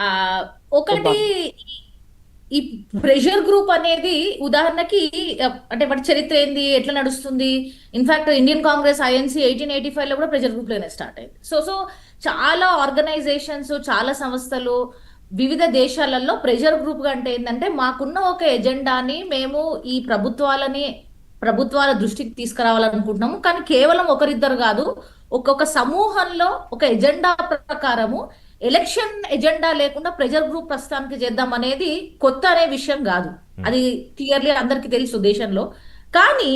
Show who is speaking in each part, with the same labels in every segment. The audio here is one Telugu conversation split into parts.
Speaker 1: ఆ ఒకటి ఈ ప్రెషర్ గ్రూప్ అనేది ఉదాహరణకి అంటే వాటి చరిత్ర ఏంది, ఎట్లా నడుస్తుంది. ఇన్ఫాక్ట్ ఇండియన్ కాంగ్రెస్ ఐఎన్సీ 1885 లో కూడా ప్రెషర్ గ్రూప్ లోనే స్టార్ట్ అయింది. సో చాలా ఆర్గనైజేషన్స్, చాలా సంస్థలు వివిధ దేశాలలో ప్రెషర్ గ్రూప్ గా అంటే ఏంటంటే మాకున్న ఒక ఎజెండాని మేము ఈ ప్రభుత్వాల దృష్టికి తీసుకురావాలనుకుంటున్నాము. కానీ కేవలం ఒకరిద్దరు కాదు, ఒక్కొక్క సమూహంలో ఒక ఎజెండా ప్రకారము ఎలక్షన్ ఎజెండా లేకుండా ప్రెజర్ గ్రూప్ ప్రస్తుతానికి చేద్దాం అనేది కొత్త అనే విషయం కాదు. అది క్లియర్లీ అందరికీ తెలుసు దేశంలో. కానీ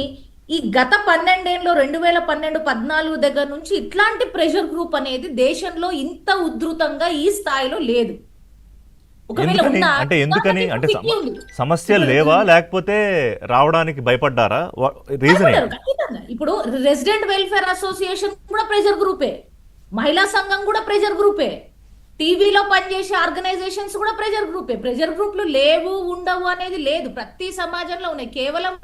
Speaker 1: ఈ గత 12 ఏళ్ళలో 2012-14 దగ్గర నుంచి ఇట్లాంటి ప్రెషర్ గ్రూప్ అనేది దేశంలో ఇంత ఉధృతంగా ఈ స్థాయిలో లేదు. ఒకవేళ
Speaker 2: ఎందుకని
Speaker 1: ఉన్నా
Speaker 2: అంటే ఎందుకని అంటే
Speaker 1: ఉంది.
Speaker 2: సమస్యలు
Speaker 1: ఇప్పుడు
Speaker 2: లేవా లేకపోతే రావడానికి భయపడ్డారా? రీజన్
Speaker 1: భయపడ్డారు
Speaker 2: ఏంటి?
Speaker 1: ఖచ్చితంగా. ఇప్పుడు రెసిడెంట్ వెల్ఫేర్ అసోసియేషన్ కూడా ప్రెషర్ గ్రూపే, మహిళా సంఘం కూడా ప్రెషర్ గ్రూపే, టీవీలో పనిచేసే ఆర్గనైజేషన్స్ కూడా ప్రెషర్ గ్రూపే. ప్రెషర్ గ్రూప్లు లేవు ఉండవు అనేది లేదు, ప్రతి సమాజంలో ఉన్నాయి. కేవలం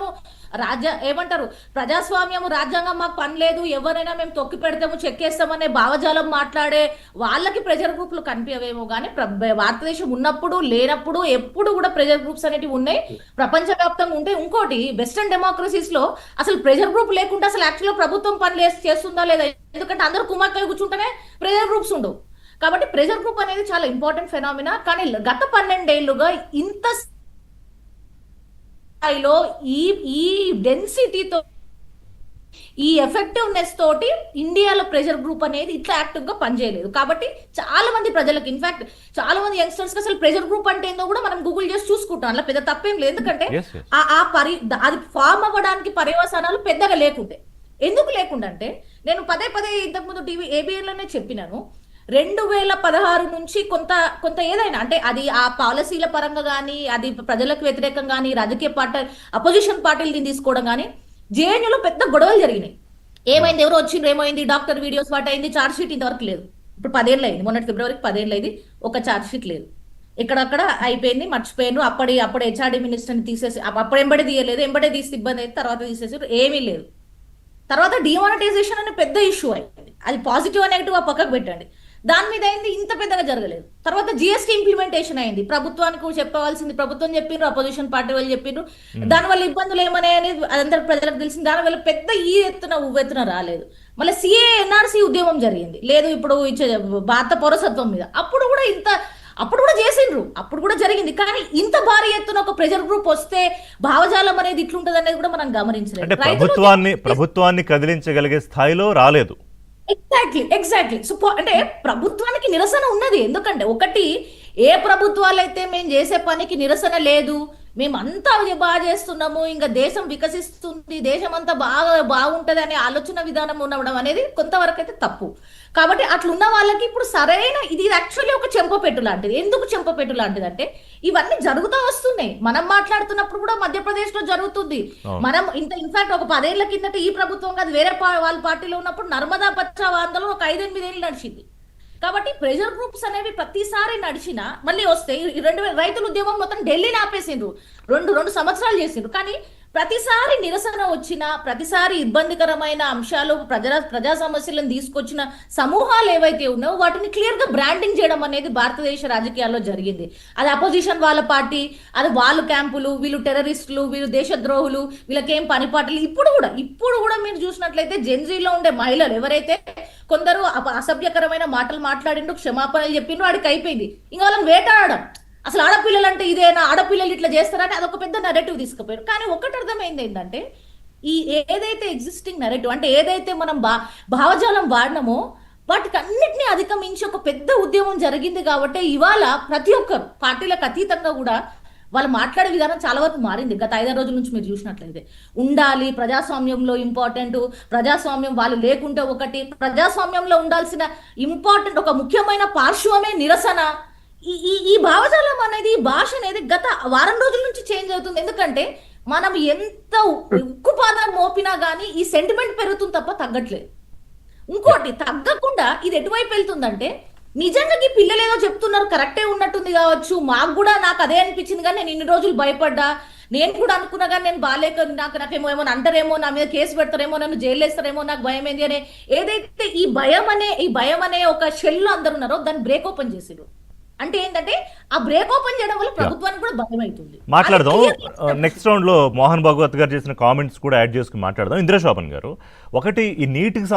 Speaker 1: ఏమంటారు, ప్రజాస్వామ్యం రాజ్యాంగం మాకు పని లేదు, ఎవరైనా మేము తొక్కి పెడతాము చెక్కేస్తామనే భావజాలం మాట్లాడే వాళ్ళకి ప్రెషర్ గ్రూప్లు కనిపించవేమో కానీ భారతదేశం ఉన్నప్పుడు లేనప్పుడు ఎప్పుడు కూడా ప్రెషర్ గ్రూప్స్ అనేటివి ఉన్నాయి, ప్రపంచవ్యాప్తంగా ఉంటాయి. ఇంకోటి వెస్టర్న్ డెమోక్రసీస్ లో అసలు ప్రెషర్ గ్రూప్ లేకుండా అసలు యాక్చువల్గా ప్రభుత్వం పని చేస్తుందా లేదా, ఎందుకంటే అందరూ కుమ్మక్కలు కూర్చుంటేనే ప్రెషర్ గ్రూప్స్ ఉండవు. కాబట్టి ప్రెషర్ గ్రూప్ అనేది చాలా ఇంపార్టెంట్ ఫెనామినా. కానీ గత 12 ఏళ్లుగా ఇంత స్థాయిలో ఈ ఈ డెన్సిటీతో, ఈ ఎఫెక్టివ్నెస్ తోటి ఇండియాలో ప్రెషర్ గ్రూప్ అనేది ఇట్లా యాక్టివ్ గా పనిచేయలేదు. కాబట్టి చాలా మంది ప్రజలకు, ఇన్ఫాక్ట్ చాలా మంది యంగ్స్టర్స్ కి అసలు ప్రెషర్ గ్రూప్ అంటే ఏందో కూడా మనం గూగుల్ చేసి చూసుకుంటాం. అలా పెద్ద తప్పేం లేదు, ఎందుకంటే
Speaker 2: ఎస్ ఎస్
Speaker 1: అది ఫామ్ అవ్వడానికి పర్యవసానాలు పెద్దగా లేకుంటే. ఎందుకు లేకుండా అంటే నేను పదే పదే ఇంతకుముందు టీవీ ఏబిఎన్ లోనే చెప్పినాను, 2016 నుంచి కొంత కొంత ఏదైనా అంటే అది ఆ పాలసీల పరంగా కానీ, అది ప్రజలకు వ్యతిరేకం కానీ, రాజకీయ పార్టీ అపోజిషన్ పార్టీలు దీన్ని తీసుకోవడం కానీ జేఎన్యూలో పెద్ద గొడవలు జరిగినాయి. ఏమైంది, ఎవరో వచ్చిండ్రు, ఏమైంది, డాక్టర్ వీడియోస్ వాటి అయింది, ఛార్జ్ షీట్ ఇంతవరకు లేదు. ఇప్పుడు 10 ఏళ్ళు అయింది, మొన్నటి ఫిబ్రవరికి 10 ఏళ్ళు అయింది, ఒక ఛార్జ్ షీట్ లేదు. ఇక్కడక్కడ అయిపోయింది, మర్చిపోయారు. అప్పుడు హెచ్ఆర్డీ మినిస్టర్ని తీసేసి, అప్పుడు ఎంబడే తీయలేదు, ఎంబడే తీసి ఇబ్బంది అయితే తర్వాత తీసేసి ఏమీ లేదు. తర్వాత డిమానిటైజేషన్ అనే పెద్ద ఇష్యూ అయింది, అది పాజిటివ్ నెగిటివ్ పక్కకు పెట్టండి, దాని మీద అయింది, ఇంత పెద్దగా జరగలేదు. తర్వాత జిఎస్టీ ఇంప్లిమెంటేషన్ అయింది, ప్రభుత్వానికి చెప్పవలసింది ప్రభుత్వం చెప్పిండ్రు, అపోజిషన్ పార్టీ వాళ్ళు చెప్పిండ్రు, దానివల్ల ఇబ్బందులు ఏమనే అనేది అందరి ప్రజలకు తెలిసింది. దానివల్ల పెద్ద ఈ ఉవ్వెత్తున రాలేదు. మళ్ళీ సిఏ ఎన్ఆర్సీ ఉద్యమం జరిగింది, లేదు ఇప్పుడు ఇచ్చే భారత పౌరసత్వం మీద, అప్పుడు కూడా చేసిండ్రు, అప్పుడు కూడా జరిగింది. కానీ ఇంత భారీ ఎత్తున ఒక ప్రెషర్ గ్రూప్ వస్తే భావజాలం అనేది ఇట్లుంటది అనేది కూడా మనం గమనించలేదు.
Speaker 2: అంటే ప్రభుత్వాన్ని కదిలించగలిగే స్థాయిలో రాలేదు.
Speaker 1: ఎగ్జాక్ట్లీ. సో అంటే ప్రభుత్వానికి నిరసన ఉన్నది, ఎందుకంటే ఒకటి, ఏ ప్రభుత్వాలు అయితే మేము చేసే పనికి నిరసన లేదు, మేమంతా బాగా చేస్తున్నాము, ఇంకా దేశం వికసిస్తుంది, దేశం అంతా బాగుంటది అనే ఆలోచన విధానం ఉండడం అనేది కొంతవరకు అయితే తప్పు. కాబట్టి అట్లున్న వాళ్ళకి ఇప్పుడు సరైన ఇది యాక్చువల్లీ ఒక చెంపపెట్టు లాంటిది. ఎందుకు చెంపపెట్టు లాంటిది అంటే ఇవన్నీ జరుగుతూ వస్తున్నాయి. మనం మాట్లాడుతున్నప్పుడు కూడా మధ్యప్రదేశ్ లో జరుగుతుంది. మనం ఇన్ఫాక్ట్ ఒక 10 ఏళ్ల కిందట ఈ ప్రభుత్వం కాదు, వేరే వాళ్ళ పార్టీలో ఉన్నప్పుడు నర్మదా బచావ్ ఆందోళన ఒక 5-8 ఏళ్ళు నడిచింది. కాబట్టి ప్రెషర్ గ్రూప్స్ అనేవి ప్రతిసారి నడిచినా మళ్ళీ వస్తాయి. 2000 రైతుల ఉద్యమం మొత్తం ఢిల్లీని ఆపేసిండ్రు, రెండు సంవత్సరాలు చేసిండ్రు. కానీ ప్రతిసారి నిరసన వచ్చిన, ప్రతిసారి ఇబ్బందికరమైన అంశాలు, ప్రజా సమస్యలను తీసుకొచ్చిన సమూహాలు ఏవైతే ఉన్నాయో వాటిని క్లియర్ గా బ్రాండింగ్ చేయడం అనేది భారతదేశ రాజకీయాల్లో జరిగింది. అది అపోజిషన్ వాళ్ళ పార్టీ, అది వాళ్ళు క్యాంపులు, వీళ్ళు టెర్రరిస్టులు, వీళ్ళు దేశద్రోహులు, వీళ్ళకేం పనిపాటలు. ఇప్పుడు కూడా మీరు చూసినట్లయితే జెన్జీలో ఉండే మహిళలు ఎవరైతే కొందరు అసభ్యకరమైన మాటలు మాట్లాడిండ్రు, క్షమాపణలు చెప్పిండ్రు, వాడికి అయిపోయింది. ఇంకా వాళ్ళని వేటాడడం, అసలు ఆడపిల్లలు అంటే ఇదేనా, ఆడపిల్లలు ఇట్లా చేస్తారని అదొక పెద్ద నెరేటివ్ తీసుకుపోయారు. కానీ ఒకటి అర్థమైంది ఏంటంటే ఈ ఏదైతే ఎగ్జిస్టింగ్ నెరేటివ్ అంటే ఏదైతే మనం భావజాలం వాడినామో వాటికి అన్నిటినీ అధిగమించి ఒక పెద్ద ఉద్యమం జరిగింది. కాబట్టి ఇవాళ ప్రతి ఒక్కరు పార్టీలకు అతీతంగా కూడా వాళ్ళు మాట్లాడే విధానం చాలా వరకు మారింది. గత 5 రోజుల నుంచి మీరు చూసినట్లయితే ఉండాలి, ప్రజాస్వామ్యంలో ఇంపార్టెంట్, ప్రజాస్వామ్యం వాళ్ళు లేకుంటే ఒకటి, ప్రజాస్వామ్యంలో ఉండాల్సిన ఇంపార్టెంట్ ఒక ముఖ్యమైన పార్శ్వమే నిరసన. ఈ భావజాలం అనేది, ఈ భాష అనేది గత వారం రోజుల నుంచి చేంజ్ అవుతుంది. ఎందుకంటే మనం ఎంత ఉక్కుపాదం మోపినా గానీ ఈ సెంటిమెంట్ పెరుగుతుంది తప్ప తగ్గట్లేదు. ఇంకోటి తగ్గకుండా ఇది ఎటువైపు వెళ్తుందంటే నిజంగా ఈ పిల్లలు ఏదో చెప్తున్నారు కరెక్టే ఉన్నట్టుంది కావచ్చు, నాకు అదే అనిపించింది, కానీ నేను ఇన్ని రోజులు భయపడ్డా, నేను కూడా అనుకున్నా కానీ నేను బాగాలేక నాకేమో అంటారేమో, నా మీద కేసు పెడతారేమో, నన్ను జైలు వేస్తారేమో, నాకు భయం ఏంది అనే ఏదైతే ఈ భయం అనే ఒక షెల్ అందరు ఉన్నారో దాన్ని బ్రేక్ ఓపెన్ చేసిరు. అంటే ఏంటంటే ఆ బ్రేక్ ఓపెన్ చేయడం వల్ల ప్రభుత్వానికి కూడా భయం అవుతుంది.
Speaker 2: మాట్లాడదాం.
Speaker 1: అది clear
Speaker 2: నెక్స్ట్ రౌండ్ లో మోహన్ భాగవత్ గారు చేసిన కామెంట్స్ కూడా యాడ్ చేసుకుని మాట్లాడదాం. ఇందిరా శోభన్ గారు, ఒకటి ఈ నీటికి